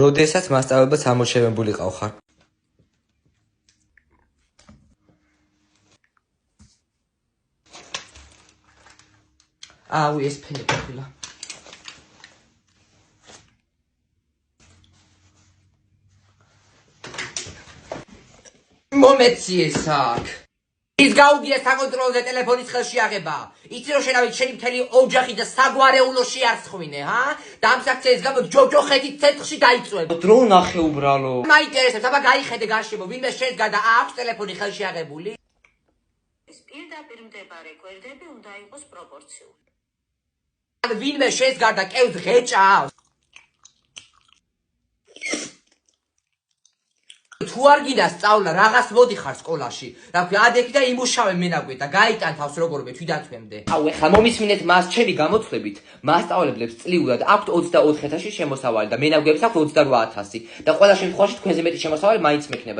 როდესაც მასწავლებელს ამოშენებულიყავ ხარ. აუ ეს ფენი ყოფილა. მომეციეს აქ. ის გაუგია საკონტროლოზე ტელეფონის ხელში აღება. იცი რომ შენავით შენი მთელი ოჯახი და საგვარეულო შეარცხვინე, ჰა? და ამ საქციელის გამო ჯოჯოხეთის ცენტრში დაიწვევ. დრო ნახე უბრალო. მაინტერესებს, აბა გაიხედე გარშემო, ვინმე შენს გარდა აქვს ტელეფონი ხელში აღებული? ეს პირდაპირ მდებარე გვერდები უნდა იყოს პროპორციული. ან ვინმე შენს გარდა კევს ღეჭავს? თუ არ გინდა სწავლა, რაღაც მოდიხარ სკოლაში. რა ქვია, ადექი და იმუშავე მენაგვე და გაიტან თავს როგორ თვითდათვემდე. აუ ეხლა მომისმინეთ მას ჩემი გამოთვლებით. მასწავლებლებს წლიურად აქვთ 24,000 შემოსავალი და მენაგვეებს აქვთ 28,000 და ყველა შემთხვევაში თქვენზე მეტი შემოსავალი მაინც მექნება.